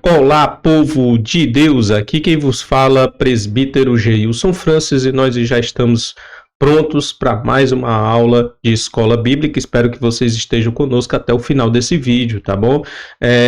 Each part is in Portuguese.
Olá, povo de Deus, aqui quem vos fala, presbítero Geilson Francis, e nós já estamos prontos para mais uma aula de escola bíblica. Espero que vocês estejam conosco até o final desse vídeo, tá bom?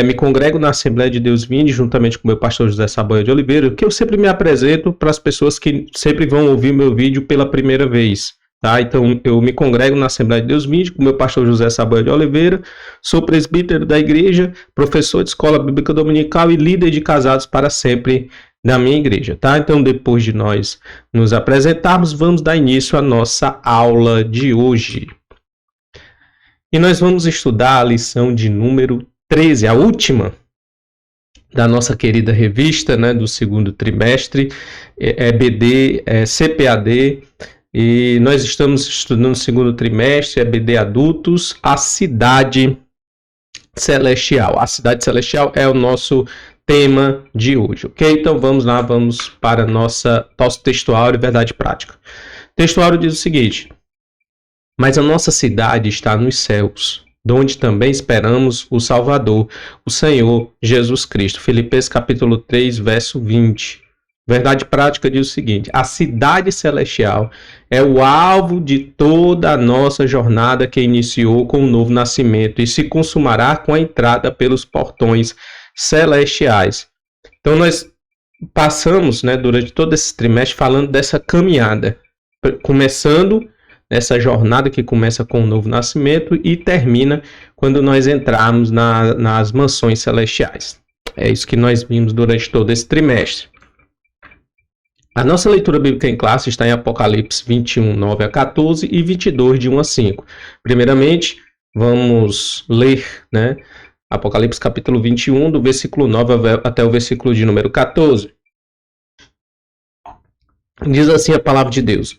Me congrego na Assembleia de Deus Vinde, juntamente com o meu pastor José Saboia de Oliveira, que eu sempre me apresento para as pessoas que sempre vão ouvir meu vídeo pela primeira vez. Tá? Então, eu me congrego na Assembleia de Deus Vinde com o meu pastor José Saboia de Oliveira, sou presbítero da igreja, professor de escola bíblica dominical e líder de casados para sempre na minha igreja, tá? Então, depois de nós nos apresentarmos, vamos dar início à nossa aula de hoje. E nós vamos estudar a lição de número 13, a última da nossa querida revista, né, do segundo trimestre, EBD, CPAD. E nós estamos estudando o segundo trimestre, EBD Adultos, a Cidade Celestial. A Cidade Celestial é o nosso tema de hoje, ok? Então vamos lá, vamos para nosso textuário e verdade prática. O textuário diz o seguinte: mas a nossa cidade está nos céus, de onde também esperamos o Salvador, o Senhor Jesus Cristo. Filipenses capítulo 3, verso 20. Verdade prática diz o seguinte: a cidade celestial é o alvo de toda a nossa jornada que iniciou com o novo nascimento e se consumará com a entrada pelos portões celestiais. Então nós passamos, né, durante todo esse trimestre falando dessa caminhada, começando essa jornada que começa com o novo nascimento e termina quando nós entrarmos nas mansões celestiais. É isso que nós vimos durante todo esse trimestre. A nossa leitura bíblica em classe está em Apocalipse 21, 9 a 14 e 22, de 1 a 5. Primeiramente, vamos ler, né, Apocalipse capítulo 21, do versículo 9 até o versículo de número 14. Diz assim a palavra de Deus: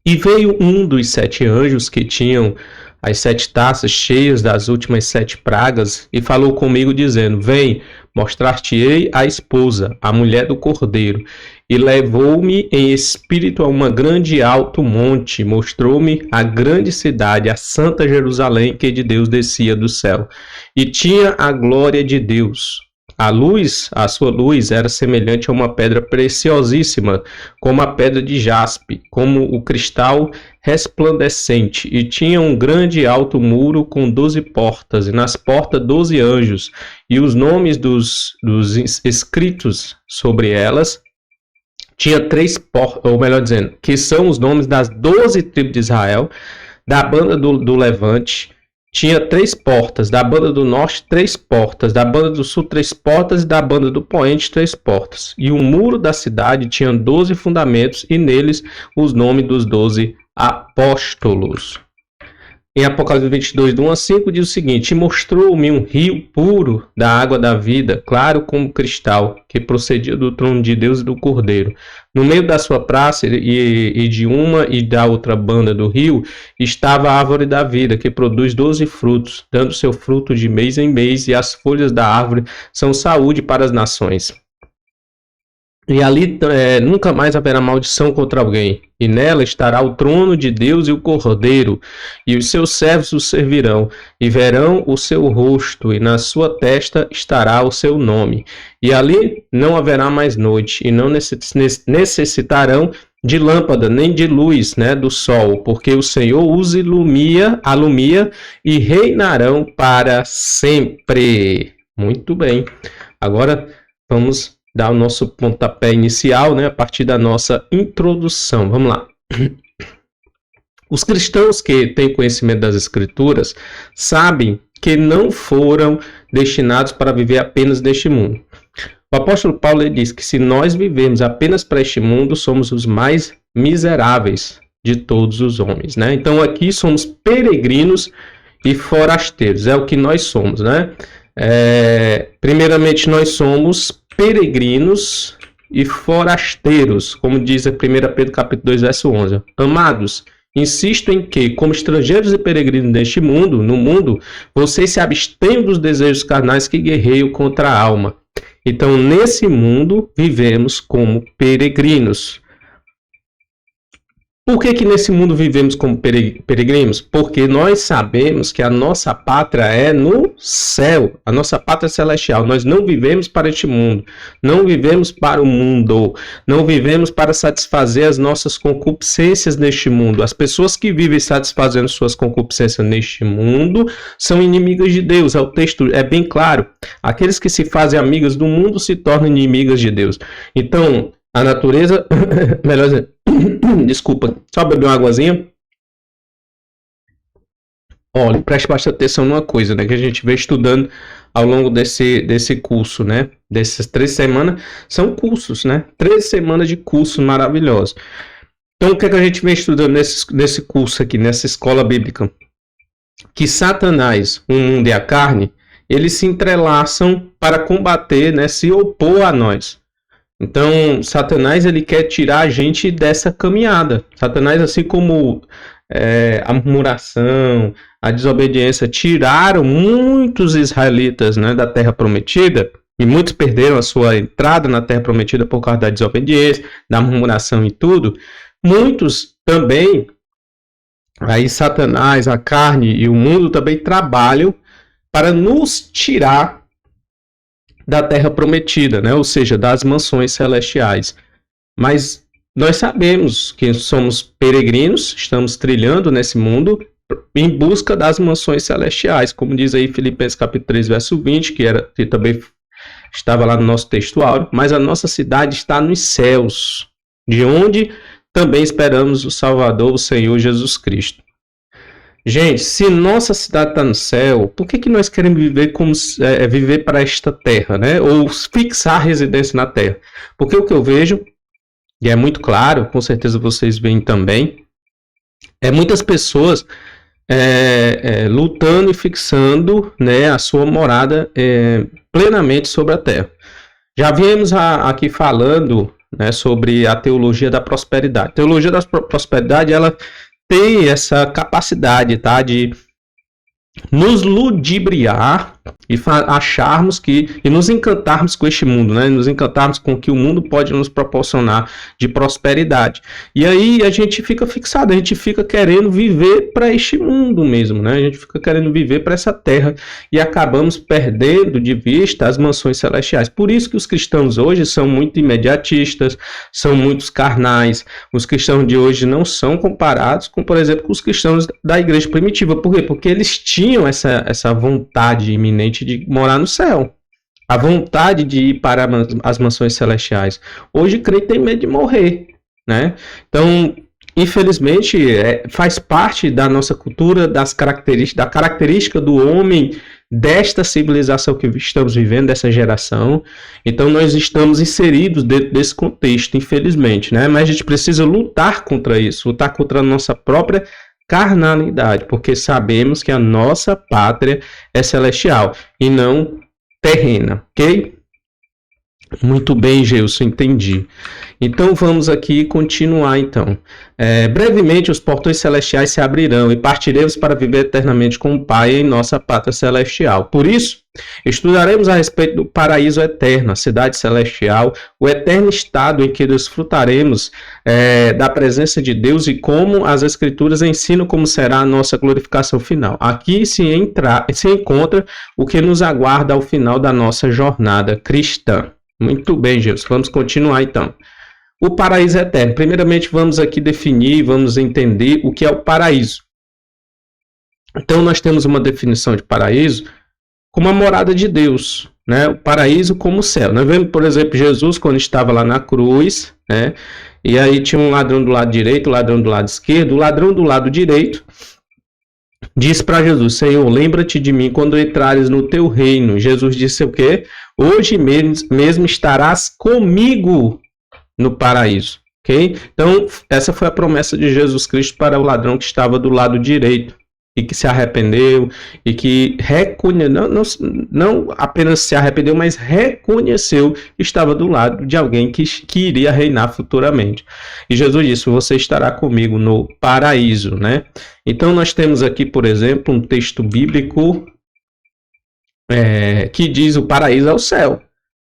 E veio um dos 7 anjos que tinham as 7 taças cheias das últimas 7 pragas, e falou comigo, dizendo: Vem, mostrar-te-ei a esposa, a mulher do Cordeiro. E levou-me em espírito a uma grande alto monte, mostrou-me a grande cidade, a santa Jerusalém, que de Deus descia do céu, e tinha a glória de Deus. A sua luz era semelhante a uma pedra preciosíssima, como a pedra de jaspe, como o cristal resplandecente, e tinha um grande alto muro com 12 portas, e nas portas 12 anjos, e os nomes dos escritos sobre elas. Tinha 3 portas, ou melhor dizendo, que são os nomes das 12 tribos de Israel, da banda do Levante. Tinha 3 portas, da banda do norte 3 portas, da banda do sul 3 portas e da banda do poente 3 portas. E o muro da cidade tinha 12 fundamentos e neles os nomes dos 12 apóstolos. Em Apocalipse 22, do 1 a 5, diz o seguinte: E mostrou-me um rio puro da água da vida, claro como cristal, que procedia do trono de Deus e do Cordeiro. No meio da sua praça e de uma e da outra banda do rio, estava a árvore da vida, que produz 12 frutos, dando seu fruto de mês em mês, e as folhas da árvore são saúde para as nações. E ali nunca mais haverá maldição contra alguém, e nela estará o trono de Deus e o Cordeiro, e os seus servos o servirão, e verão o seu rosto, e na sua testa estará o seu nome. E ali não haverá mais noite, e não necessitarão de lâmpada, nem de luz, né, do sol, porque o Senhor os alumia e reinarão para sempre. Muito bem. Agora vamos dar o nosso pontapé inicial, né, a partir da nossa introdução. Vamos lá. Os cristãos que têm conhecimento das Escrituras sabem que não foram destinados para viver apenas neste mundo. O apóstolo Paulo diz que se nós vivemos apenas para este mundo, somos os mais miseráveis de todos os homens, né? Então aqui somos peregrinos e forasteiros, é o que nós somos, né? Primeiramente nós somos peregrinos e forasteiros, como diz a 1 Pedro capítulo 2, verso 11. Amados, insisto em que, como estrangeiros e peregrinos neste mundo, no mundo, vocês se abstenham dos desejos carnais que guerreiam contra a alma. Então, nesse mundo, vivemos como peregrinos. Por que que nesse mundo vivemos como peregrinos? Porque nós sabemos que a nossa pátria é no céu, a nossa pátria é celestial. Nós não vivemos para este mundo, não vivemos para o mundo, não vivemos para satisfazer as nossas concupiscências neste mundo. As pessoas que vivem satisfazendo suas concupiscências neste mundo são inimigas de Deus. O texto é bem claro. Aqueles que se fazem amigas do mundo se tornam inimigas de Deus. Então, a natureza, melhor dizer, desculpa, só beber uma águazinha. Olha, preste bastante atenção numa coisa, né, que a gente vem estudando ao longo desse curso, né, dessas 3 semanas, são cursos, né, 3 semanas de cursos maravilhosos. Então, o que é que a gente vem estudando nesse curso aqui, nessa escola bíblica? Que Satanás, o mundo e a carne, eles se entrelaçam para combater, né, se opor a nós. Então, Satanás, ele quer tirar a gente dessa caminhada. Satanás, assim como a murmuração, a desobediência, tiraram muitos israelitas, né, da terra prometida, e muitos perderam a sua entrada na terra prometida por causa da desobediência, da murmuração e tudo. Muitos também, aí Satanás, a carne e o mundo também trabalham para nos tirar da terra prometida, né? Ou seja, das mansões celestiais. Mas nós sabemos que somos peregrinos, estamos trilhando nesse mundo em busca das mansões celestiais, como diz aí Filipenses capítulo 3, verso 20, que também estava lá no nosso texto áureo, mas a nossa cidade está nos céus, de onde também esperamos o Salvador, o Senhor Jesus Cristo. Gente, se nossa cidade está no céu, por que nós queremos viver viver para esta terra, né? Ou fixar residência na terra? Porque o que eu vejo, e é muito claro, com certeza vocês veem também, é muitas pessoas lutando e fixando, né, a sua morada plenamente sobre a terra. Já viemos aqui falando, né, sobre a teologia da prosperidade. A teologia da prosperidade, ela tem essa capacidade, tá, de nos ludibriar e acharmos e nos encantarmos com este mundo, né? Nos encantarmos com o que o mundo pode nos proporcionar de prosperidade. E aí a gente fica fixado, a gente fica querendo viver para este mundo mesmo, né? A gente fica querendo viver para essa terra e acabamos perdendo de vista as mansões celestiais. Por isso que os cristãos hoje são muito imediatistas, são muito carnais. Os cristãos de hoje não são comparados com, por exemplo, com os cristãos da igreja primitiva. Por quê? Porque eles tinham essa vontade iminente de morar no céu, a vontade de ir para as mansões celestiais. Hoje o crente tem medo de morrer, né? Então, infelizmente, faz parte da nossa cultura, da característica do homem, desta civilização que estamos vivendo, dessa geração. Então nós estamos inseridos dentro desse contexto, infelizmente, né? Mas a gente precisa lutar contra isso, lutar contra a nossa própria carnalidade, porque sabemos que a nossa pátria é celestial e não terrena, ok? Muito bem, Gilson, entendi. Então vamos aqui continuar então. Brevemente os portões celestiais se abrirão e partiremos para viver eternamente com o Pai em nossa pátria celestial. Por isso, estudaremos a respeito do paraíso eterno, a cidade celestial, o eterno estado em que desfrutaremos da presença de Deus e como as Escrituras ensinam como será a nossa glorificação final. Aqui se encontra o que nos aguarda ao final da nossa jornada cristã. Muito bem, Gilson. Vamos continuar então. O paraíso eterno. Primeiramente, vamos aqui definir, vamos entender o que é o paraíso. Então, nós temos uma definição de paraíso como a morada de Deus, né? O paraíso como o céu. Nós vemos, por exemplo, Jesus quando estava lá na cruz, né? E aí tinha um ladrão do lado direito, um ladrão do lado esquerdo. O ladrão do lado direito disse para Jesus: Senhor, lembra-te de mim quando entrares no teu reino. Jesus disse o quê? Hoje mesmo estarás comigo no paraíso. Ok? Então, essa foi a promessa de Jesus Cristo para o ladrão que estava do lado direito e que se arrependeu e que não apenas se arrependeu, mas reconheceu que estava do lado de alguém que iria reinar futuramente. E Jesus disse: você estará comigo no paraíso, né? Então nós temos aqui, por exemplo, um texto bíblico que diz: o paraíso é o céu,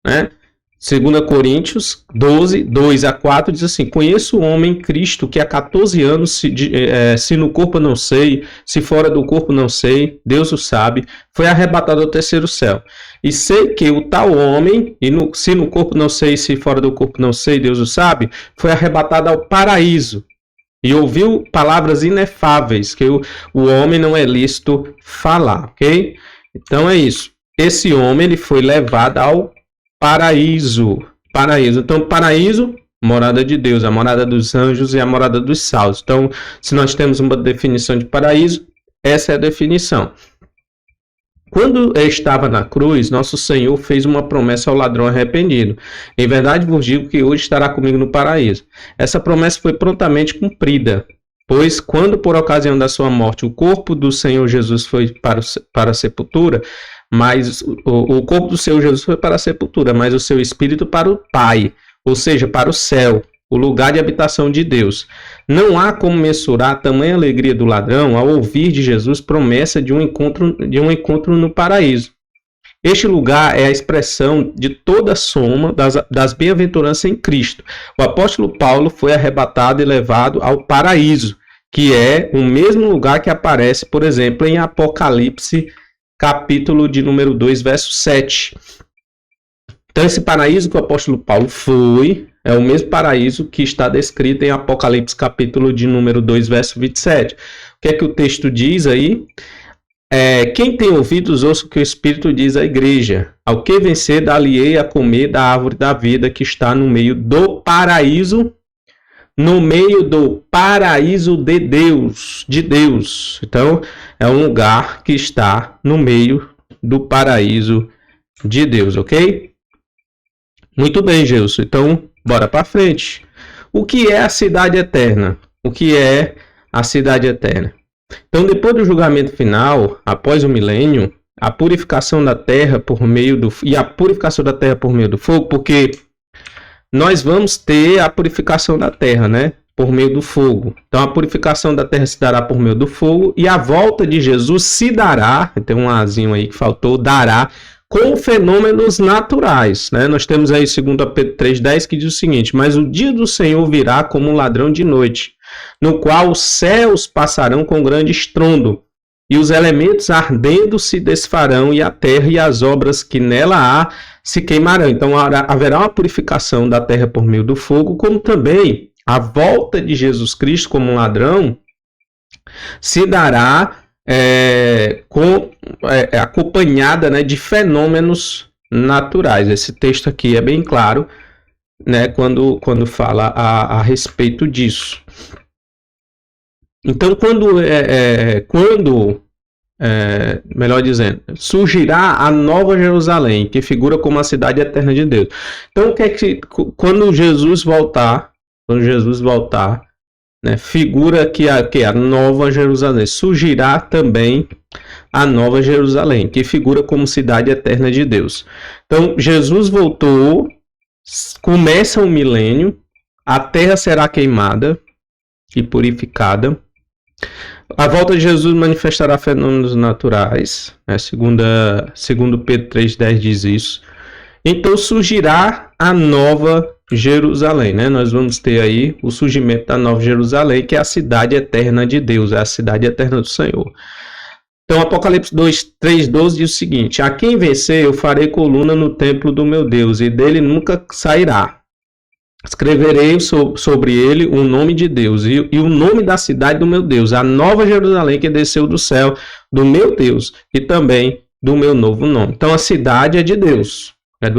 né? 2 Coríntios 12, 2 a 4 diz assim: conheço o homem Cristo que há 14 anos, se no corpo não sei, se fora do corpo não sei, Deus o sabe, foi arrebatado ao terceiro céu. E sei que o tal homem, se no corpo não sei, se fora do corpo não sei, Deus o sabe, foi arrebatado ao paraíso. E ouviu palavras inefáveis, que o homem não é lícito falar, ok? Então é isso. Esse homem ele foi levado ao paraíso. Então, paraíso, morada de Deus, a morada dos anjos e a morada dos salvos. Então, se nós temos uma definição de paraíso, essa é a definição. Quando estava na cruz, nosso Senhor fez uma promessa ao ladrão arrependido. Em verdade vos digo que hoje estará comigo no paraíso. Essa promessa foi prontamente cumprida, pois quando por ocasião da sua morte o corpo do Senhor Jesus foi para a sepultura, mas o corpo do Senhor Jesus foi para a sepultura, mas o seu espírito para o Pai, ou seja, para o céu, o lugar de habitação de Deus. Não há como mensurar a tamanha alegria do ladrão ao ouvir de Jesus promessa de um encontro no paraíso. Este lugar é a expressão de toda a soma das bem-aventuranças em Cristo. O apóstolo Paulo foi arrebatado e levado ao paraíso, que é o mesmo lugar que aparece, por exemplo, em Apocalipse, capítulo de número 2, verso 7. Então, esse paraíso que o apóstolo Paulo foi, é o mesmo paraíso que está descrito em Apocalipse, capítulo de número 2, verso 27. O que é que o texto diz aí? Quem tem ouvidos, ouça o que o Espírito diz à igreja. Ao que vencer, dá-lhe-ei a comer da árvore da vida que está no meio do paraíso, de Deus. Então, é um lugar que está no meio do paraíso de Deus, ok? Muito bem, Gilson. Então, bora para frente. O que é a cidade eterna? O que é a cidade eterna? Então, depois do julgamento final, após o milênio, a purificação da terra por meio do fogo, porque nós vamos ter a purificação da terra, né? Por meio do fogo. Então, a purificação da terra se dará por meio do fogo e a volta de Jesus se dará, tem um azinho aí que faltou, dará com fenômenos naturais, né? Nós temos aí 2 Pedro 3,10 que diz o seguinte: mas o dia do Senhor virá como um ladrão de noite, no qual os céus passarão com grande estrondo, e os elementos ardendo se desfarão, e a terra e as obras que nela há se queimarão. Então haverá uma purificação da terra por meio do fogo, como também a volta de Jesus Cristo como um ladrão se dará acompanhada, né, de fenômenos naturais. Esse texto aqui é bem claro, né, quando fala a respeito disso. Então, melhor dizendo, surgirá a Nova Jerusalém, que figura como a cidade eterna de Deus. Então, quando Jesus voltar, né, figura que a Nova Jerusalém, surgirá também a Nova Jerusalém, que figura como cidade eterna de Deus. Então, Jesus voltou, começa o milênio, a terra será queimada e purificada. A volta de Jesus manifestará fenômenos naturais, né? Segundo Pedro 3,10 diz isso. Então surgirá a Nova Jerusalém, né? Nós vamos ter aí o surgimento da Nova Jerusalém, que é a cidade eterna de Deus, é a cidade eterna do Senhor. Então Apocalipse 3,12 diz o seguinte: a quem vencer eu farei coluna no templo do meu Deus, e dele nunca sairá. Escreverei sobre ele o nome de Deus e o nome da cidade do meu Deus, a Nova Jerusalém que desceu do céu do meu Deus e também do meu novo nome. Então a cidade é de Deus,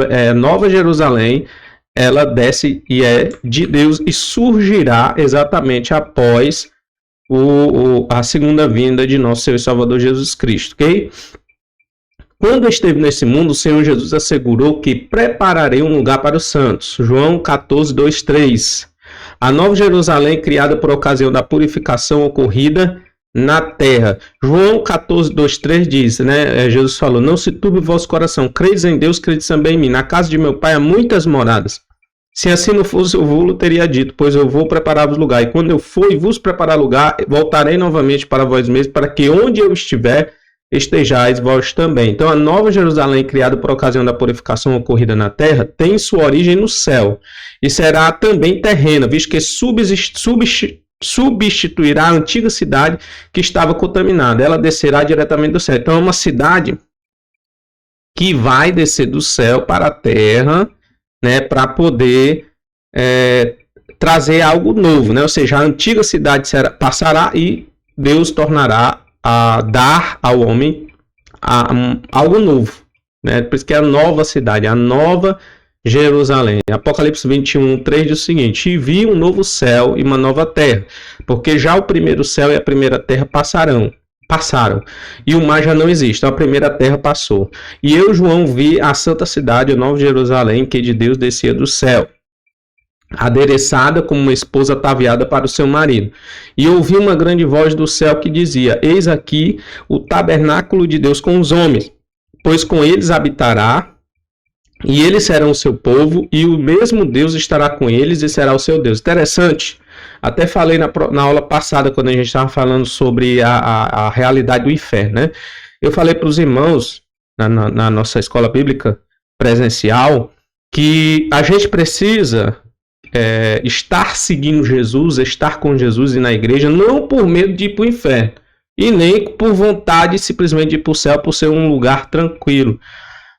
é Nova Jerusalém, ela desce e é de Deus e surgirá exatamente após a segunda vinda de nosso Senhor e Salvador Jesus Cristo, ok? Quando esteve nesse mundo, o Senhor Jesus assegurou que prepararei um lugar para os santos. João 14, 2, 3. A Nova Jerusalém, criada por ocasião da purificação ocorrida na terra. João 14, 2, 3 diz, né? Jesus falou: não se turbe o vosso coração, credes em Deus, credes também em mim. Na casa de meu pai há muitas moradas. Se assim não fosse, eu vou teria dito, pois eu vou preparar-vos lugar. E quando eu for e vos preparar lugar, voltarei novamente para vós mesmos, para que onde eu estiver, estejais vós também. Então, a nova Jerusalém, criada por ocasião da purificação ocorrida na terra, tem sua origem no céu, e será também terrena, visto que substituirá a antiga cidade que estava contaminada. Ela descerá diretamente do céu. Então, é uma cidade que vai descer do céu para a terra, né, para poder trazer algo novo, né? Ou seja, a antiga cidade passará e Deus tornará a dar ao homem algo novo, né? Por isso que é a nova cidade, a nova Jerusalém. Apocalipse 21, 3 diz o seguinte: e vi um novo céu e uma nova terra, porque já o primeiro céu e a primeira terra passaram, e o mar já não existe. Então a primeira terra passou. E eu, João, vi a santa cidade, a nova Jerusalém, que de Deus descia do céu, adereçada como uma esposa ataviada para o seu marido. E ouvi uma grande voz do céu que dizia: eis aqui o tabernáculo de Deus com os homens, pois com eles habitará, e eles serão o seu povo, e o mesmo Deus estará com eles e será o seu Deus. Interessante. Até falei na aula passada, quando a gente estava falando sobre a realidade do inferno, né? Eu falei para os irmãos, na nossa escola bíblica presencial, que a gente precisa estar seguindo Jesus, estar com Jesus e na igreja, não por medo de ir para o inferno, e nem por vontade simplesmente de ir para o céu por ser um lugar tranquilo.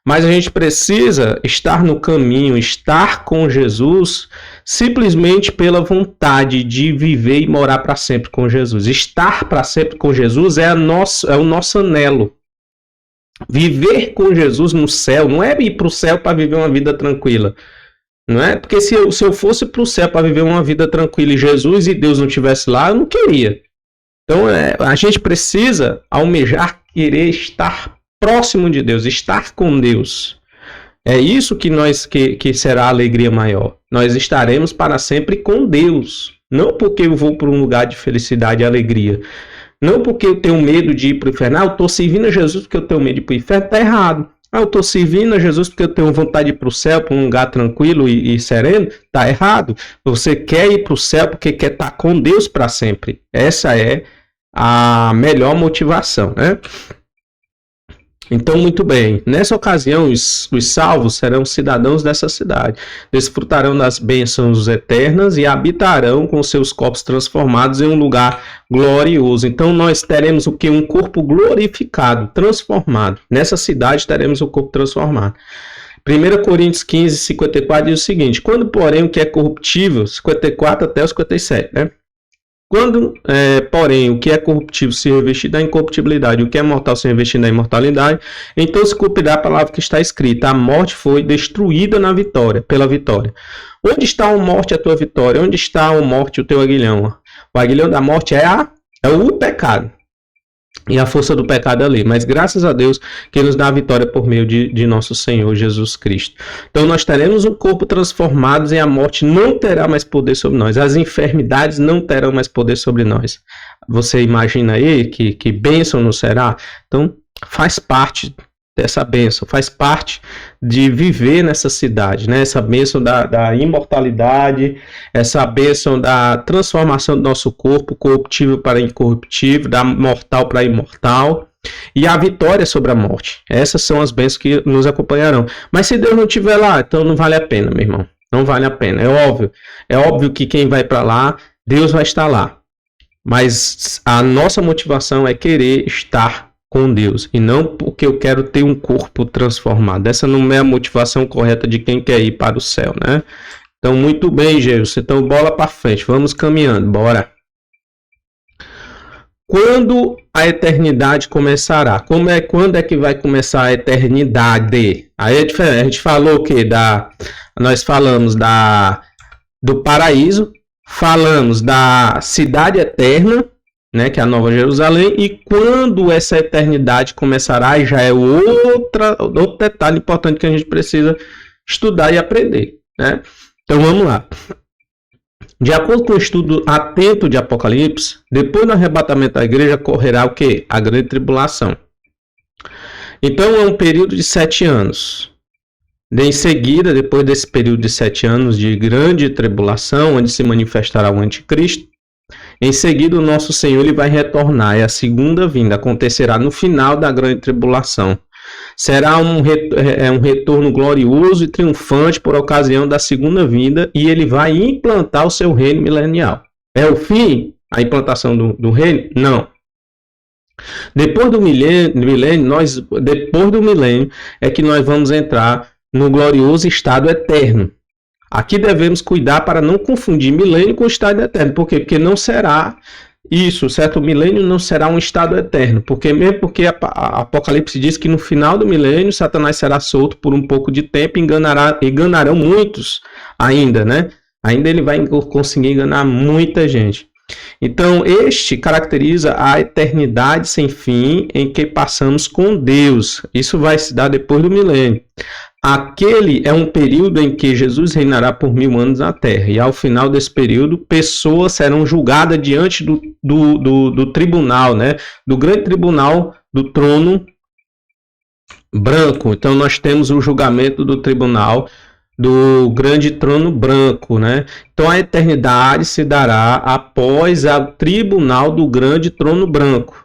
Mas a gente precisa estar no caminho, estar com Jesus, simplesmente pela vontade de viver e morar para sempre com Jesus. Estar para sempre com Jesus é o nosso anelo. Viver com Jesus no céu não é ir para o céu para viver uma vida tranquila. Não é? Porque se eu fosse para o céu para viver uma vida tranquila e Jesus e Deus não estivesse lá, eu não queria. Então a gente precisa almejar, querer estar próximo de Deus, estar com Deus. É isso que será a alegria maior. Nós estaremos para sempre com Deus. Não porque eu vou para um lugar de felicidade e alegria. Não porque eu tenho medo de ir para o inferno. Eu estou servindo a Jesus porque eu tenho medo de ir para o inferno. Está errado. Eu estou servindo a Jesus porque eu tenho vontade de ir para o céu, para um lugar tranquilo e sereno. Está errado. Você quer ir para o céu porque quer estar com Deus para sempre. Essa é a melhor motivação, né? Então, muito bem, nessa ocasião os salvos serão cidadãos dessa cidade, desfrutarão das bênçãos eternas e habitarão com seus corpos transformados em um lugar glorioso. Então nós teremos o que? Um corpo glorificado, transformado. Nessa cidade teremos o corpo transformado. 1 Coríntios 15, 54 diz o seguinte: quando, porém, o que é corruptível, 54 até os 57, né? Quando, porém, o que é corruptível se revestir da incorruptibilidade, o que é mortal se revestir da imortalidade, então se cumprirá a palavra que está escrita: a morte foi destruída pela vitória. Onde está a morte, a tua vitória? Onde está a morte, o teu aguilhão? O aguilhão da morte é o pecado. E a força do pecado é a lei. Mas graças a Deus que nos dá a vitória por meio de nosso Senhor Jesus Cristo. Então nós teremos um corpo transformado e a morte não terá mais poder sobre nós. As enfermidades não terão mais poder sobre nós. Você imagina aí que bênção não será? Então faz parte dessa bênção, faz parte de viver nessa cidade, né? Essa bênção da imortalidade, essa bênção da transformação do nosso corpo, corruptível para incorruptível, da mortal para imortal, e a vitória sobre a morte. Essas são as bênçãos que nos acompanharão. Mas se Deus não estiver lá, então não vale a pena, meu irmão. Não vale a pena. É óbvio que quem vai para lá, Deus vai estar lá. Mas a nossa motivação é querer estar com Deus, e não porque eu quero ter um corpo transformado. Essa não é a motivação correta de quem quer ir para o céu, né? Então, muito bem, Jesus. Então, bola para frente. Vamos caminhando. Bora. Quando a eternidade começará? Quando é que vai começar a eternidade? Aí é diferente. A gente falou o quê? Nós falamos do paraíso, falamos da cidade eterna, né, que é a Nova Jerusalém, e quando essa eternidade começará, já é outro detalhe importante que a gente precisa estudar e aprender, né? Então vamos lá. De acordo com o estudo atento de Apocalipse, depois do arrebatamento da igreja ocorrerá o quê? A grande tribulação. Então é um período de 7 anos. Em seguida, depois desse período de 7 anos de grande tribulação, onde se manifestará o anticristo, Em seguida, o nosso Senhor ele vai retornar, e a segunda vinda acontecerá no final da grande tribulação. Será um retorno glorioso e triunfante por ocasião da segunda vinda, e ele vai implantar o seu reino milenial. É o fim? A implantação do reino? Não. Depois do milênio, é que nós vamos entrar no glorioso estado eterno. Aqui devemos cuidar para não confundir milênio com estado eterno. Por quê? Porque não será isso, certo? O milênio não será um estado eterno. Porque a Apocalipse diz que no final do milênio, Satanás será solto por um pouco de tempo e enganarão muitos ainda, né? Ainda ele vai conseguir enganar muita gente. Então, este caracteriza a eternidade sem fim em que passamos com Deus. Isso vai se dar depois do milênio. Aquele é um período em que Jesus reinará por 1000 anos na Terra. E ao final desse período, pessoas serão julgadas diante do tribunal, né? Do grande tribunal do trono branco. Então, nós temos o julgamento do tribunal do grande trono branco, né? Então, a eternidade se dará após o tribunal do grande trono branco.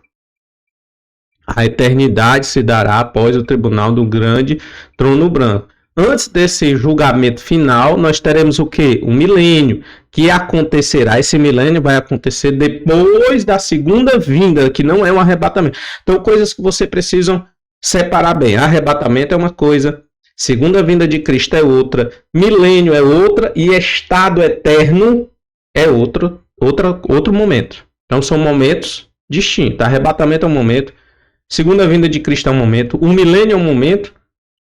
A eternidade se dará após o tribunal do grande trono branco. Antes desse julgamento final, nós teremos o quê? Um milênio, que acontecerá. Esse milênio vai acontecer depois da segunda vinda, que não é um arrebatamento. Então, coisas que você precisam separar bem. Arrebatamento é uma coisa, segunda vinda de Cristo é outra, milênio é outra e estado eterno é outro momento. Então, são momentos distintos. Arrebatamento é um momento, segunda vinda de Cristo é um momento, o milênio é um momento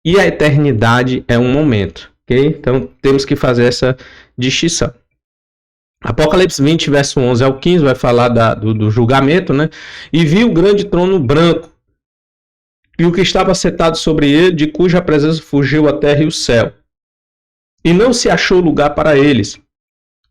e a eternidade é um momento. Okay? Então, temos que fazer essa distinção. Apocalipse 20, verso 11 ao 15, vai falar do julgamento, né? E vi o grande trono branco, e o que estava sentado sobre ele, de cuja presença fugiu a terra e o céu. E não se achou lugar para eles.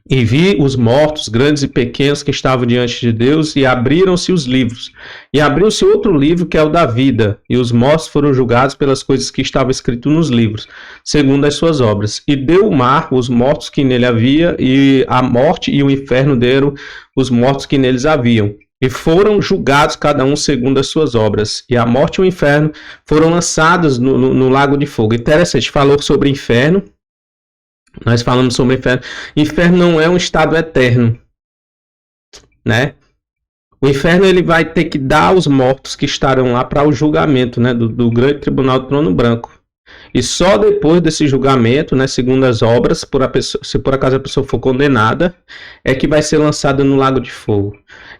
E vi os mortos, grandes e pequenos, que estavam diante de Deus, e abriram-se os livros. E abriu-se outro livro, que é o da vida, e os mortos foram julgados pelas coisas que estavam escritas nos livros, segundo as suas obras. E deu o mar os mortos que nele havia, e a morte e o inferno deram os mortos que neles haviam. E foram julgados cada um segundo as suas obras. E a morte e o inferno foram lançados no lago de fogo. Interessante, falou sobre inferno. Nós falamos sobre inferno. Inferno não é um estado eterno, né? O inferno ele vai ter que dar os mortos que estarão lá para o julgamento, né? Do grande tribunal do trono branco. E só depois desse julgamento, né, segundo as obras, se por acaso a pessoa for condenada, é que vai ser lançada no lago de fogo.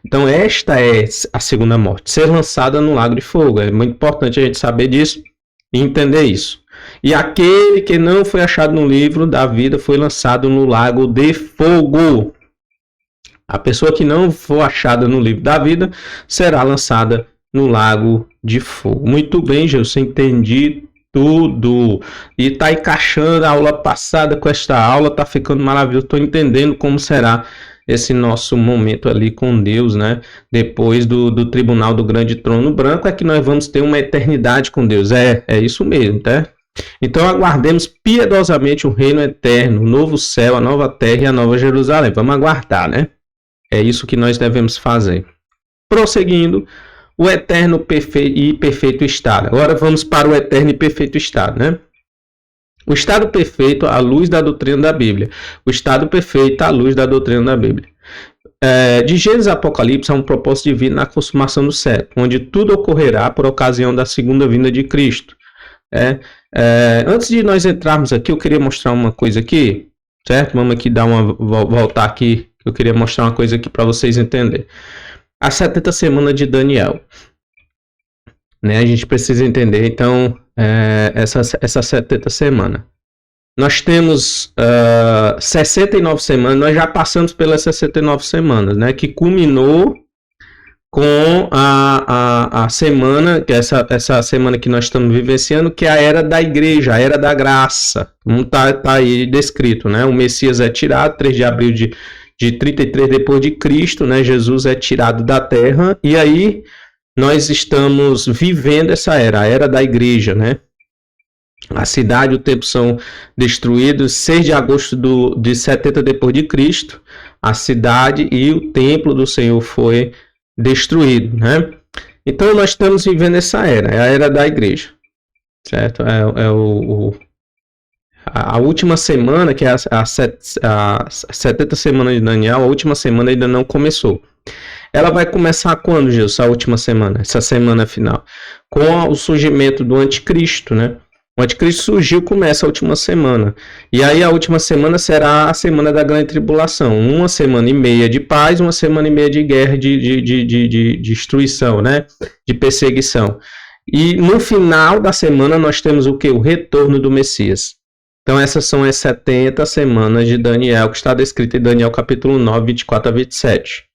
Então esta é a segunda morte, ser lançada no lago de fogo. É muito importante a gente saber disso e entender isso. E aquele que não foi achado no livro da vida foi lançado no lago de fogo. A pessoa que não for achada no livro da vida será lançada no lago de fogo. Muito bem, Gilson, entendi tudo. E tá encaixando a aula passada com esta aula, tá ficando maravilhoso. Estou entendendo como será esse nosso momento ali com Deus, né? Depois do tribunal do grande trono branco, é que nós vamos ter uma eternidade com Deus. É isso mesmo, tá? Então aguardemos piedosamente o reino eterno, o novo céu, a nova terra e a nova Jerusalém. Vamos aguardar, né? É isso que nós devemos fazer. Prosseguindo, o eterno e perfeito estado. Agora vamos para o eterno e perfeito estado, né? O estado perfeito à luz da doutrina da Bíblia. O estado perfeito à luz da doutrina da Bíblia. De Gênesis a Apocalipse há um propósito divino na consumação do século, onde tudo ocorrerá por ocasião da segunda vinda de Cristo. Antes de nós entrarmos aqui, eu queria mostrar uma coisa aqui, certo? Vamos aqui voltar aqui, eu queria mostrar uma coisa aqui para vocês entenderem. As 70 semanas de Daniel, né? A gente precisa entender, então, essa 70 semanas. Nós temos 69 semanas, nós já passamos pelas 69 semanas, né? Que culminou com a semana, que é essa semana que nós estamos vivenciando, que é a era da igreja, a era da graça. Como tá aí descrito, né? O Messias é tirado, 3 de abril de 33 depois de Cristo, né? Jesus é tirado da terra, e aí nós estamos vivendo essa era, a era da igreja, né? A cidade e o templo são destruídos. 6 de agosto de 70 depois de Cristo, a cidade e o templo do Senhor foi destruído, né? Então nós estamos vivendo essa era, é a era da igreja, certo? A última semana, que é a 70 semana de Daniel, a última semana ainda não começou. Ela vai começar quando, Jesus? A última semana, essa semana final? Com o surgimento do anticristo, né? O anticristo surgiu, começa a última semana. E aí a última semana será a semana da grande tribulação. 1,5 de paz, 1,5 de guerra, de destruição, né? De perseguição. E no final da semana nós temos o quê? O retorno do Messias. Então essas são as 70 semanas de Daniel, que está descrito em Daniel capítulo 9, 24 a 27.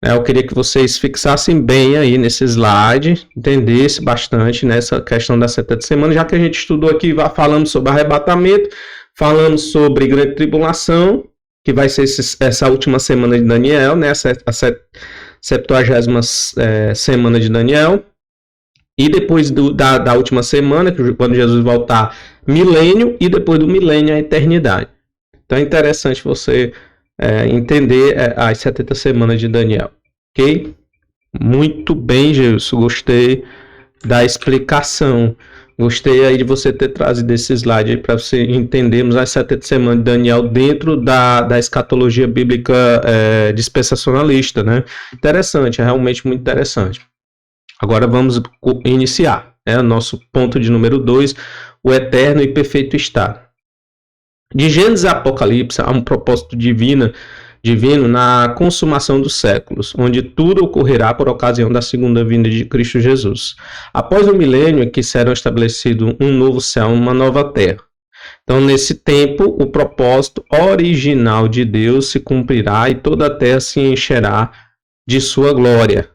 Eu queria que vocês fixassem bem aí nesse slide, entendessem bastante nessa questão das 70 semanas, já que a gente estudou aqui, falamos sobre arrebatamento, falamos sobre grande tribulação, que vai ser essa última semana de Daniel, né, a 70ª semana de Daniel, e depois da última semana, quando Jesus voltar, milênio, e depois do milênio, a eternidade. Então é interessante você entender as 70 semanas de Daniel, ok? Muito bem, Jesus, gostei da explicação, gostei aí de você ter trazido esse slide para você entendermos as 70 semanas de Daniel dentro da escatologia bíblica dispensacionalista, né? Interessante, é realmente muito interessante. Agora vamos iniciar, o nosso ponto de número 2, o eterno e perfeito estado. De Gênesis a Apocalipse há um propósito divino na consumação dos séculos, onde tudo ocorrerá por ocasião da segunda vinda de Cristo Jesus. Após o milênio é que será estabelecido um novo céu, uma nova terra. Então, nesse tempo, o propósito original de Deus se cumprirá e toda a terra se encherá de sua glória.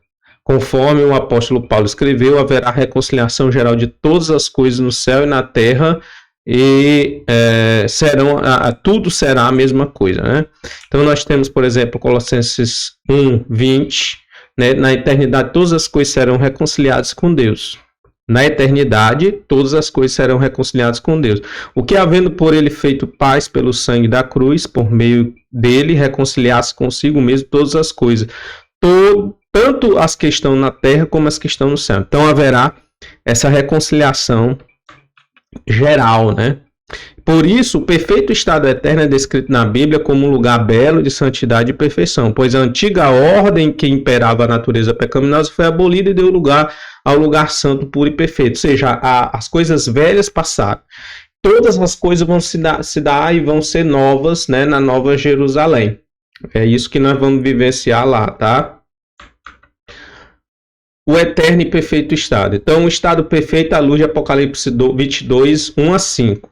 Conforme o apóstolo Paulo escreveu, haverá reconciliação geral de todas as coisas no céu e na terra, e tudo será a mesma coisa, né? Então nós temos, por exemplo, Colossenses 1, 20, né? Na eternidade todas as coisas serão reconciliadas com Deus. Na eternidade todas as coisas serão reconciliadas com Deus. O que, havendo por ele feito paz pelo sangue da cruz, por meio dele reconciliasse consigo mesmo todas as coisas, tanto as que estão na terra como as que estão no céu. Então haverá essa reconciliação geral, né? Por isso, o perfeito estado eterno é descrito na Bíblia como um lugar belo de santidade e perfeição, pois a antiga ordem que imperava a natureza pecaminosa foi abolida e deu lugar ao lugar santo, puro e perfeito. Ou seja, as coisas velhas passaram. Todas as coisas vão se dar e vão ser novas, né, na Nova Jerusalém. É isso que nós vamos vivenciar lá, tá? O eterno e perfeito estado. Então, o estado perfeito à luz de Apocalipse 22, 1 a 5.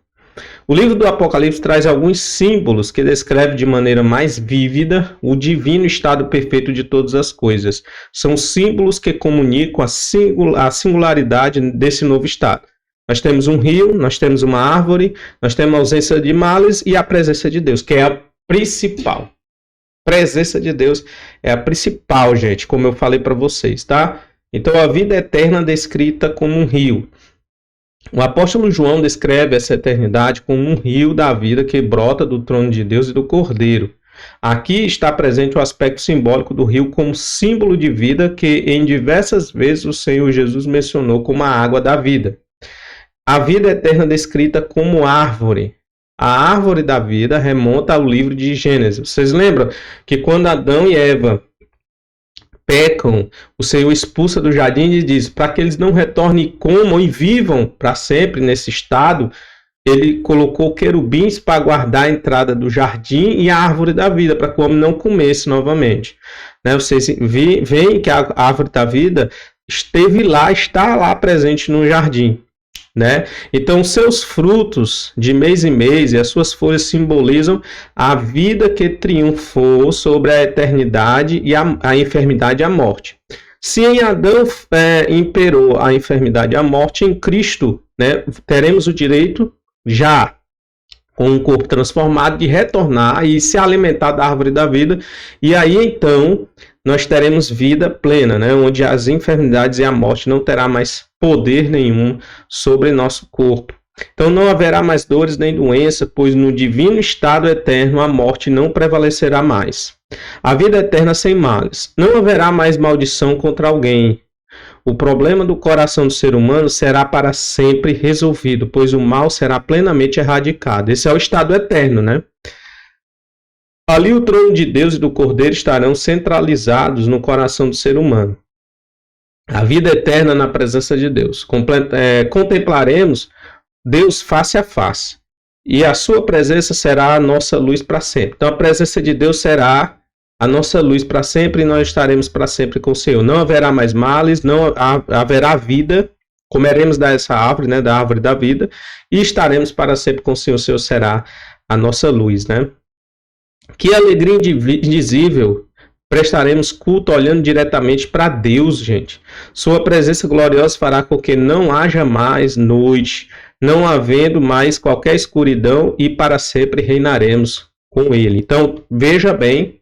O livro do Apocalipse traz alguns símbolos que descrevem de maneira mais vívida o divino estado perfeito de todas as coisas. São símbolos que comunicam a singularidade desse novo estado. Nós temos um rio, nós temos uma árvore, nós temos a ausência de males e a presença de Deus, que é a principal. A presença de Deus é a principal, gente, como eu falei para vocês, tá? Então, a vida eterna é descrita como um rio. O apóstolo João descreve essa eternidade como um rio da vida que brota do trono de Deus e do Cordeiro. Aqui está presente o aspecto simbólico do rio como símbolo de vida que em diversas vezes o Senhor Jesus mencionou como a água da vida. A vida eterna é descrita como árvore. A árvore da vida remonta ao livro de Gênesis. Vocês lembram que quando Adão e Eva pecam, o Senhor expulsa do jardim e diz, para que eles não retornem e comam e vivam para sempre nesse estado, ele colocou querubins para guardar a entrada do jardim e a árvore da vida, para que o homem não comesse novamente. Né? Vocês veem que a árvore da vida está lá presente no jardim. Né? Então, seus frutos de mês em mês e as suas folhas simbolizam a vida que triunfou sobre a eternidade e a enfermidade e a morte. Se em Adão imperou a enfermidade e a morte, em Cristo, né, teremos o direito, já com um corpo transformado, de retornar e se alimentar da árvore da vida. E aí, então, nós teremos vida plena, né, onde as enfermidades e a morte não terá mais poder nenhum sobre nosso corpo. Então não haverá mais dores nem doença, pois no divino estado eterno a morte não prevalecerá mais. A vida eterna sem males. Não haverá mais maldição contra alguém. O problema do coração do ser humano será para sempre resolvido, pois o mal será plenamente erradicado. Esse é o estado eterno, né? Ali o trono de Deus e do Cordeiro estarão centralizados no coração do ser humano. A vida eterna na presença de Deus. Contemplaremos Deus face a face. E a sua presença será a nossa luz para sempre. Então a presença de Deus será a nossa luz para sempre e nós estaremos para sempre com o Senhor. Não haverá mais males, não haverá vida. Comeremos dessa árvore, né, da árvore da vida, e estaremos para sempre com o Senhor. O Senhor será a nossa luz, né? Que alegria indizível. Prestaremos culto olhando diretamente para Deus, gente. Sua presença gloriosa fará com que não haja mais noite, não havendo mais qualquer escuridão, e para sempre reinaremos com Ele. Então, veja bem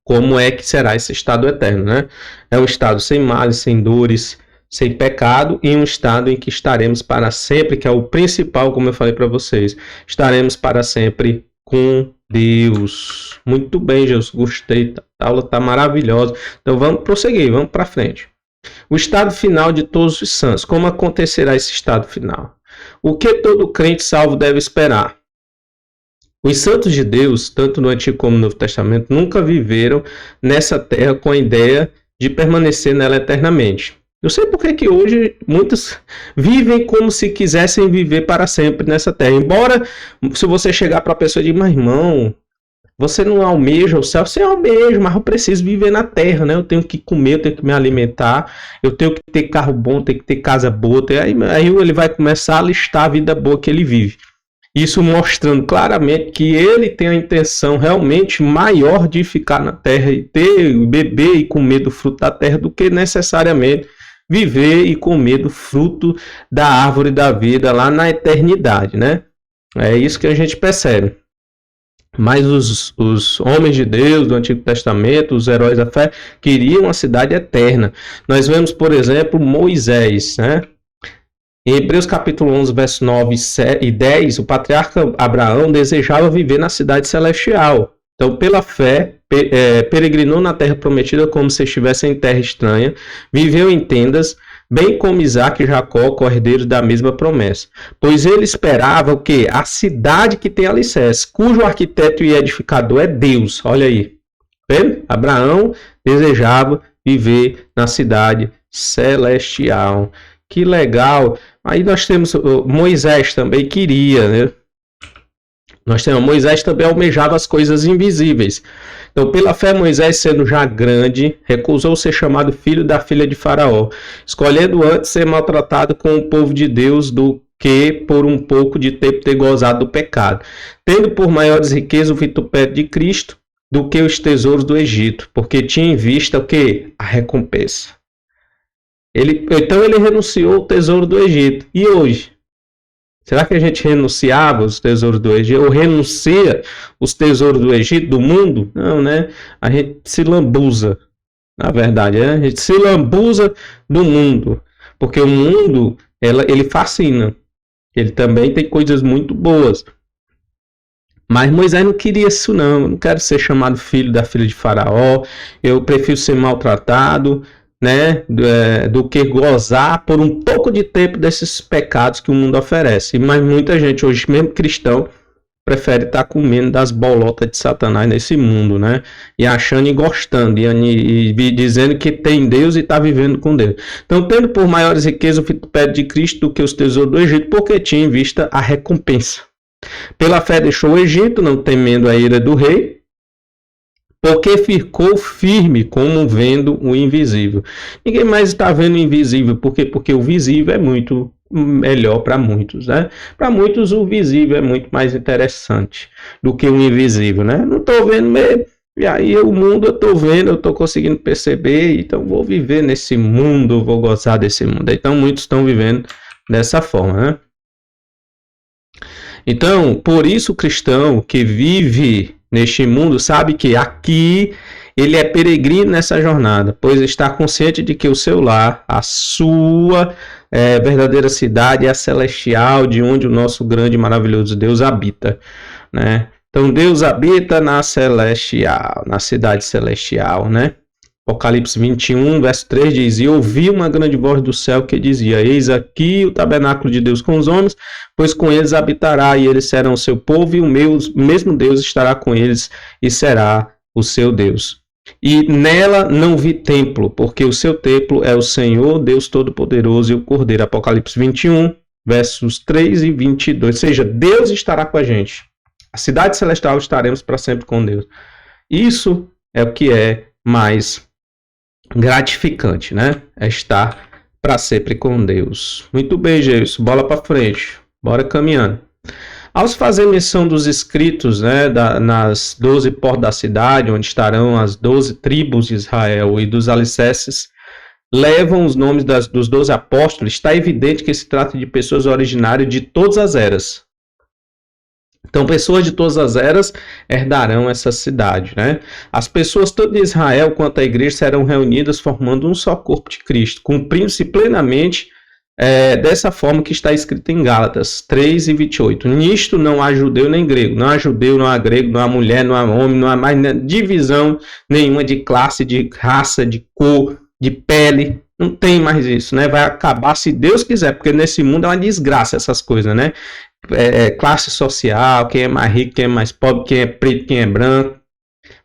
como é que será esse estado eterno, né? É um estado sem males, sem dores, sem pecado, e um estado em que estaremos para sempre, que é o principal, como eu falei para vocês. Estaremos para sempre com Deus. Muito bem, Jesus, gostei. A aula está maravilhosa. Então vamos prosseguir, vamos para frente. O estado final de todos os santos. Como acontecerá esse estado final? O que todo crente salvo deve esperar? Os santos de Deus, tanto no Antigo como no Novo Testamento, nunca viveram nessa terra com a ideia de permanecer nela eternamente. Eu sei porque que hoje muitos vivem como se quisessem viver para sempre nessa terra. Embora, se você chegar para a pessoa e dizer, mas irmão, você não almeja o céu? Você almeja, mas eu preciso viver na terra, né? Eu tenho que comer, eu tenho que me alimentar, eu tenho que ter carro bom, tenho que ter casa boa. Aí ele vai começar a listar a vida boa que ele vive. Isso mostrando claramente que ele tem a intenção realmente maior de ficar na terra e beber e comer do fruto da terra do que necessariamente viver e comer do fruto da árvore da vida lá na eternidade, né? É isso que a gente percebe. Mas os homens de Deus do Antigo Testamento, os heróis da fé, queriam a cidade eterna. Nós vemos, por exemplo, Moisés, né? Em Hebreus capítulo 11, verso 9 e 10, o patriarca Abraão desejava viver na cidade celestial. Então, pela fé, peregrinou na terra prometida como se estivesse em terra estranha, viveu em tendas, bem como Isaac e Jacó, cordeiros da mesma promessa. Pois ele esperava o quê? A cidade que tem alicerce, cujo arquiteto e edificador é Deus. Olha aí. Vendo? Abraão desejava viver na cidade celestial. Que legal. Aí nós temos Moisés também queria, né? Moisés também almejava as coisas invisíveis. Então, pela fé, Moisés, sendo já grande, recusou ser chamado filho da filha de Faraó, escolhendo antes ser maltratado com o povo de Deus do que por um pouco de tempo ter gozado do pecado, tendo por maiores riquezas o vitupério de Cristo do que os tesouros do Egito, porque tinha em vista o quê? A recompensa. Então ele renunciou ao tesouro do Egito. E hoje? Será que a gente renunciava os tesouros do Egito? Ou renuncia os tesouros do Egito, do mundo? Não, né? A gente se lambuza, na verdade. Né? A gente se lambuza do mundo. Porque o mundo, ele fascina. Ele também tem coisas muito boas. Mas Moisés não queria isso não. Eu não quero ser chamado filho da filha de Faraó. Eu prefiro ser maltratado, né, do que gozar por um pouco de tempo desses pecados que o mundo oferece. Mas muita gente hoje, mesmo cristão, prefere estar comendo das bolotas de Satanás nesse mundo, né? E achando e gostando, e dizendo que tem Deus e está vivendo com Deus. Então, tendo por maiores riquezas o vitupério de Cristo do que os tesouros do Egito, porque tinha em vista a recompensa. Pela fé deixou o Egito, não temendo a ira do rei, porque ficou firme como vendo o invisível. Ninguém mais está vendo o invisível. Por quê? Porque o visível é muito melhor para muitos, né? Para muitos o visível é muito mais interessante do que o invisível, né? Não estou vendo mesmo. E aí o mundo eu estou vendo, eu estou conseguindo perceber, então vou viver nesse mundo, vou gozar desse mundo. Então muitos estão vivendo dessa forma, né? Então, por isso o cristão que vive neste mundo sabe que aqui Ele é peregrino nessa jornada, pois está consciente de que o seu lar, a sua verdadeira cidade é a celestial, de onde o nosso grande e maravilhoso Deus habita, né? Então Deus habita na celestial, na cidade celestial, né? Apocalipse 21, verso 3 diz: E ouvi uma grande voz do céu que dizia: Eis aqui o tabernáculo de Deus com os homens, pois com eles habitará, e eles serão o seu povo, e o mesmo Deus estará com eles, e será o seu Deus. E nela não vi templo, porque o seu templo é o Senhor, Deus Todo-Poderoso, e o Cordeiro. Apocalipse 21, versos 3 e 22. Ou seja, Deus estará com a gente. A cidade celestial estaremos para sempre com Deus. Isso é o que é mais gratificante, né? É estar para sempre com Deus. Muito bem, Geilson. Bola para frente. Bora caminhando. Ao se fazer menção dos escritos, né, nas 12 portas da cidade, onde estarão as 12 tribos de Israel, e dos alicerces, levam os nomes dos 12 apóstolos, está evidente que se trata de pessoas originárias de todas as eras. Então, pessoas de todas as eras herdarão essa cidade, né? As pessoas tanto de Israel quanto a igreja serão reunidas formando um só corpo de Cristo, cumprindo-se plenamente dessa forma que está escrito em Gálatas 3 e 28. Nisto não há judeu nem grego, não há judeu, não há grego, não há mulher, não há homem, não há mais divisão nenhuma de classe, de raça, de cor, de pele. Não tem mais isso, né? Vai acabar se Deus quiser, porque nesse mundo é uma desgraça essas coisas, né? Classe social, quem é mais rico, quem é mais pobre, quem é preto, quem é branco.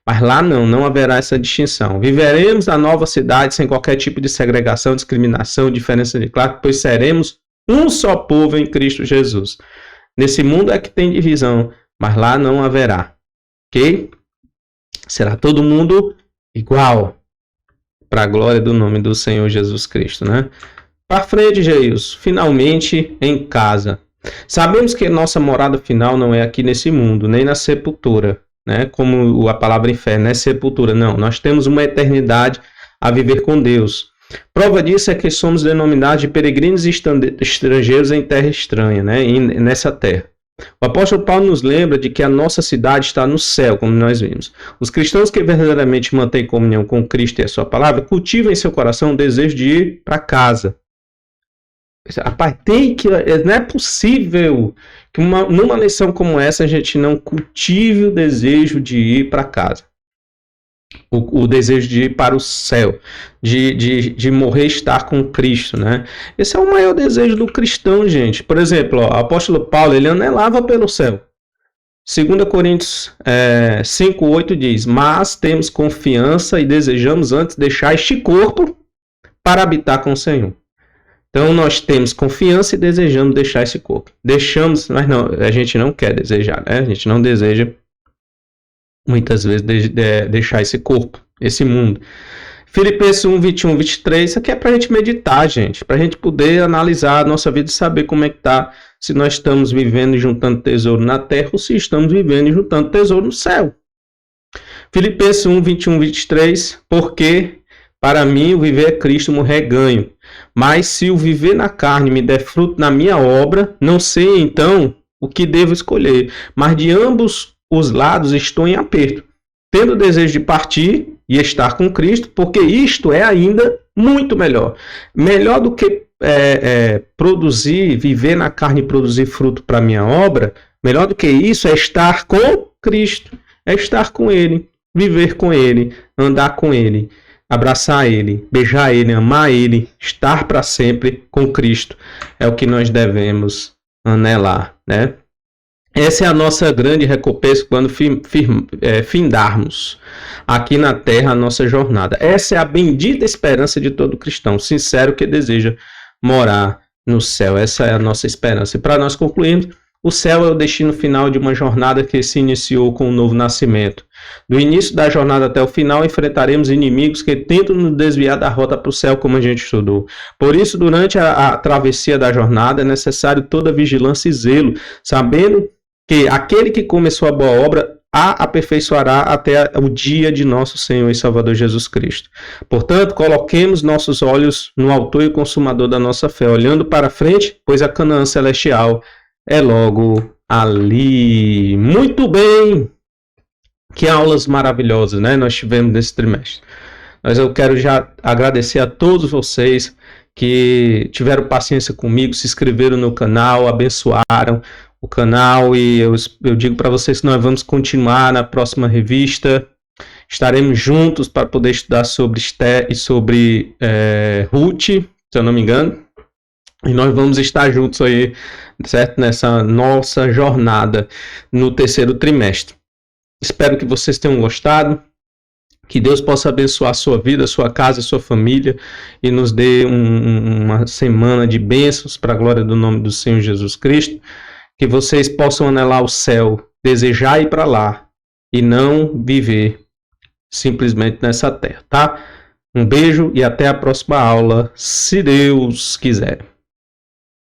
Mas lá não haverá essa distinção. Viveremos a nova cidade sem qualquer tipo de segregação, discriminação, diferença de classe, pois seremos um só povo em Cristo Jesus. Nesse mundo é que tem divisão, mas lá não haverá. Ok? Será todo mundo igual, para a glória do nome do Senhor Jesus Cristo, né? Para frente, Geilson, finalmente em casa. Sabemos que nossa morada final não é aqui nesse mundo, nem na sepultura, né? Como a palavra inferno é sepultura. Não, nós temos uma eternidade a viver com Deus. Prova disso é que somos denominados de peregrinos e estrangeiros em terra estranha, né? Nessa terra. O apóstolo Paulo nos lembra de que a nossa cidade está no céu, como nós vimos. Os cristãos que verdadeiramente mantêm comunhão com Cristo e a sua palavra, cultivam em seu coração o desejo de ir para casa. Rapaz, não é possível que numa lição como essa a gente não cultive o desejo de ir para casa. O desejo de ir para o céu, de morrer e estar com Cristo, né? Esse é o maior desejo do cristão, gente. Por exemplo, o apóstolo Paulo, ele anelava pelo céu. 2 Coríntios 5:8 diz: Mas temos confiança e desejamos antes deixar este corpo para habitar com o Senhor. Então nós temos confiança e desejamos deixar esse corpo. Deixamos, mas não, a gente não quer desejar, né? A gente não deseja muitas vezes deixar esse corpo, esse mundo. Filipenses 1, 21, 23, isso aqui é para a gente meditar, gente, para a gente poder analisar a nossa vida e saber como é que está, se nós estamos vivendo e juntando tesouro na terra ou se estamos vivendo e juntando tesouro no céu. Filipenses 1, 21, 23, porque para mim o viver é Cristo, morrer é ganho. Mas se o viver na carne me der fruto na minha obra, não sei então o que devo escolher. Mas de ambos os lados estou em aperto, tendo o desejo de partir e estar com Cristo, porque isto é ainda muito melhor. Melhor do que produzir, viver na carne e produzir fruto para a minha obra, melhor do que isso é estar com Cristo, é estar com Ele, viver com Ele, andar com Ele, abraçar Ele, beijar Ele, amar Ele, estar para sempre com Cristo. É o que nós devemos anelar, né? Essa é a nossa grande recompensa quando findarmos aqui na terra a nossa jornada. Essa é a bendita esperança de todo cristão sincero que deseja morar no céu. Essa é a nossa esperança. E para nós concluirmos, o céu é o destino final de uma jornada que se iniciou com o novo nascimento. Do início da jornada até o final, enfrentaremos inimigos que tentam nos desviar da rota para o céu, como a gente estudou. Por isso, durante a travessia da jornada, é necessário toda vigilância e zelo, sabendo que aquele que começou a boa obra a aperfeiçoará até o dia de nosso Senhor e Salvador Jesus Cristo. Portanto, coloquemos nossos olhos no autor e consumador da nossa fé, olhando para frente, pois a Canaã celestial é logo ali. Muito bem! Que aulas maravilhosas, né? Nós tivemos nesse trimestre. Mas eu quero já agradecer a todos vocês que tiveram paciência comigo, se inscreveram no canal, abençoaram o canal, e eu digo para vocês que nós vamos continuar na próxima revista. Estaremos juntos para poder estudar sobre Esther e sobre Ruth, se eu não me engano. E nós vamos estar juntos aí, certo? Nessa nossa jornada no terceiro trimestre. Espero que vocês tenham gostado. Que Deus possa abençoar a sua vida, a sua casa, a sua família, e nos dê uma semana de bênçãos para a glória do nome do Senhor Jesus Cristo. Que vocês possam anelar o céu, desejar ir para lá e não viver simplesmente nessa terra, tá? Um beijo e até a próxima aula, se Deus quiser.